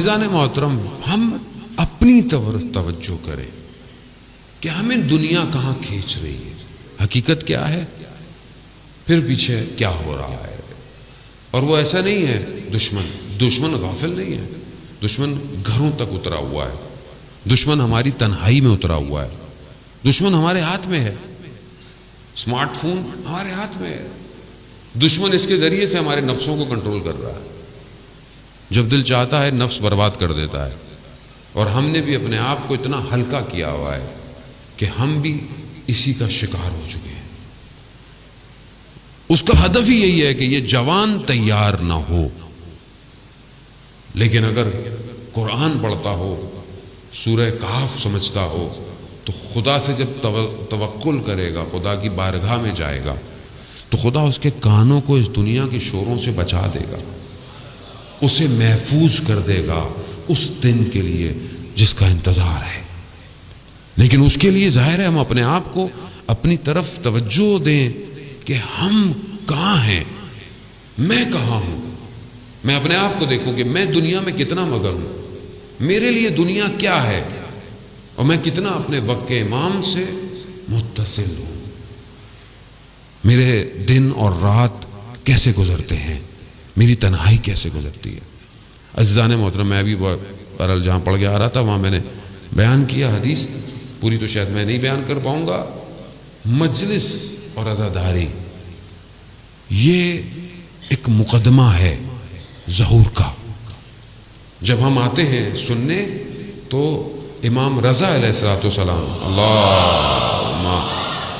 عزیزان محترم ہم اپنی توجہ کریں کہ ہمیں دنیا کہاں کھینچ رہی ہے، حقیقت کیا ہے، پھر پیچھے کیا ہو رہا ہے۔ اور وہ ایسا نہیں ہے دشمن غافل نہیں ہے، دشمن گھروں تک اترا ہوا ہے، دشمن ہماری تنہائی میں اترا ہوا ہے، دشمن ہمارے ہاتھ میں ہے، اسمارٹ فون ہمارے ہاتھ میں ہے، دشمن اس کے ذریعے سے ہمارے نفسوں کو کنٹرول کر رہا ہے، جب دل چاہتا ہے نفس برباد کر دیتا ہے۔ اور ہم نے بھی اپنے آپ کو اتنا ہلکا کیا ہوا ہے کہ ہم بھی اسی کا شکار ہو چکے ہیں۔ اس کا ہدف ہی یہی ہے کہ یہ جوان تیار نہ ہو، لیکن اگر قرآن پڑھتا ہو، سورہ کہف سمجھتا ہو، تو خدا سے جب توکل کرے گا، خدا کی بارگاہ میں جائے گا، تو خدا اس کے کانوں کو اس دنیا کے شوروں سے بچا دے گا، اسے محفوظ کر دے گا اس دن کے لیے جس کا انتظار ہے۔ لیکن اس کے لیے ظاہر ہے ہم اپنے آپ کو اپنی طرف توجہ دیں کہ ہم کہاں ہیں، میں کہاں ہوں، میں اپنے آپ کو دیکھوں کہ میں دنیا میں کتنا مگن ہوں، میرے لیے دنیا کیا ہے، اور میں کتنا اپنے وقت کے امام سے متصل ہوں، میرے دن اور رات کیسے گزرتے ہیں، میری تنہائی کیسے گزرتی ہے۔ عزیزان محترم، میں ابھی بہرحال جہاں پڑھ کے آ رہا تھا وہاں میں نے بیان کیا حدیث، پوری تو شاید میں نہیں بیان کر پاؤں گا۔ مجلس اور عزاداری یہ ایک مقدمہ ہے ظہور کا۔ جب ہم آتے ہیں سننے تو امام رضا علیہ السلام، اللہم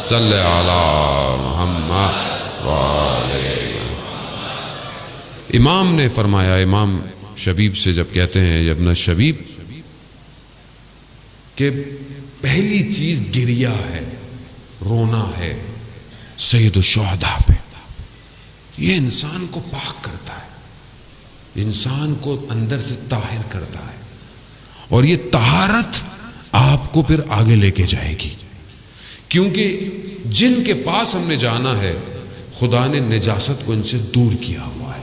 صلی علی محمد امام نے فرمایا، امام شبیب سے جب کہتے ہیں ابن شبیب کہ پہلی چیز گریہ ہے، رونا ہے سید الشہداء پہ، یہ انسان کو پاک کرتا ہے، انسان کو اندر سے طاہر کرتا ہے، اور یہ طہارت آپ کو پھر آگے لے کے جائے گی، کیونکہ جن کے پاس ہم نے جانا ہے خدا نے نجاست کو ان سے دور کیا ہوا ہے۔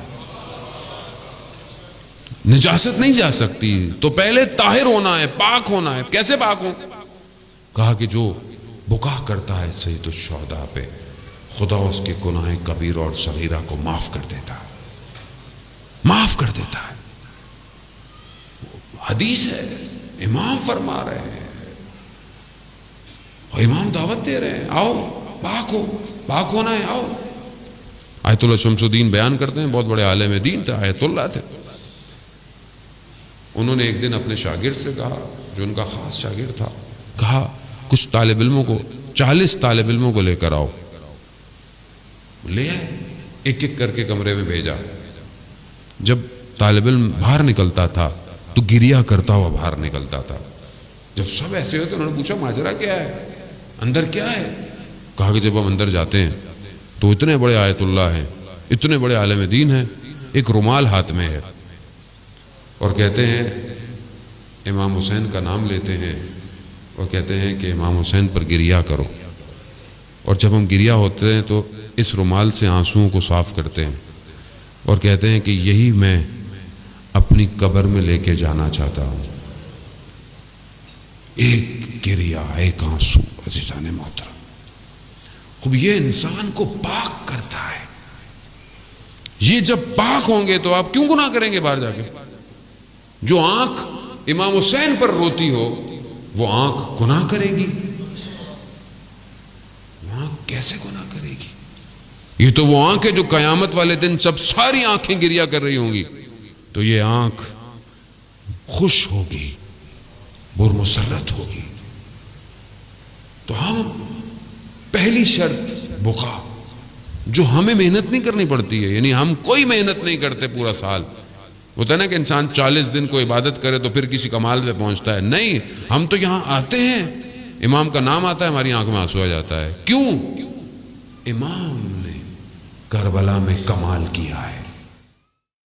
نجاست نہیں جا سکتی، تو پہلے طاہر ہونا ہے، پاک ہونا ہے۔ کیسے پاک ہوں؟ کہا کہ جو بکا کرتا ہے سید الشہداء پہ، خدا اس کے گناہ کبیر اور صغیرہ کو معاف کر دیتا ہے، معاف کر دیتا ہے۔ حدیث ہے، امام فرما رہے ہیں اور امام دعوت دے رہے ہیں، آؤ پاک ہو، پاک ہونا ہے، آؤ۔ آیت اللہ شمس الدین بیان کرتے ہیں، بہت بڑے عالم دین تھے، آیت اللہ تھے۔ انہوں نے ایک دن اپنے شاگرد سے کہا، جو ان کا خاص شاگرد تھا، کہا کچھ طالب علموں کو، 40 طالب علموں کو لے کر آؤ۔ لے آئے، ایک ایک کر کے کمرے میں بھیجا۔ جب طالب علم باہر نکلتا تھا تو گریہ کرتا ہوا باہر نکلتا تھا۔ جب سب ایسے ہوئے تو انہوں نے پوچھا ماجرا کیا ہے، اندر کیا ہے؟ کہا کہ جب ہم اندر جاتے ہیں تو اتنے بڑے آیت اللہ ہیں، اتنے بڑے عالم دین ہیں، ایک رومال ہاتھ میں ہے، اور کہتے ہیں امام حسین کا نام لیتے ہیں اور کہتے ہیں کہ امام حسین پر گریہ کرو، اور جب ہم گریہ ہوتے ہیں تو اس رومال سے آنسوؤں کو صاف کرتے ہیں اور کہتے ہیں کہ یہی میں اپنی قبر میں لے کے جانا چاہتا ہوں۔ ایک گریہ، ایک آنسو، عزیزان محترم، خوب یہ انسان کو پاک کرتا ہے۔ یہ جب پاک ہوں گے تو آپ کیوں گناہ کریں گے باہر جا کے؟ جو آنکھ امام حسین پر روتی ہو وہ آنکھ گناہ کرے گی؟ وہ آنکھ کیسے گناہ کرے گی؟ یہ تو وہ آنکھ ہے جو قیامت والے دن سب ساری آنکھیں گریہ کر رہی ہوں گی، تو یہ آنکھ خوش ہوگی، برمسرت ہوگی۔ تو ہم پہلی شرط بکا، جو ہمیں محنت نہیں کرنی پڑتی ہے، یعنی ہم کوئی محنت نہیں کرتے پورا سال۔ ہوتا ہے نا کہ انسان 40 دن کو عبادت کرے تو پھر کسی کمال پہ پہنچتا ہے، نہیں، ہم تو یہاں آتے ہیں، امام کا نام آتا ہے، ہماری آنکھ میں آنسو آ جاتا ہے۔ کیوں؟ امام نے کربلا میں کمال کیا ہے،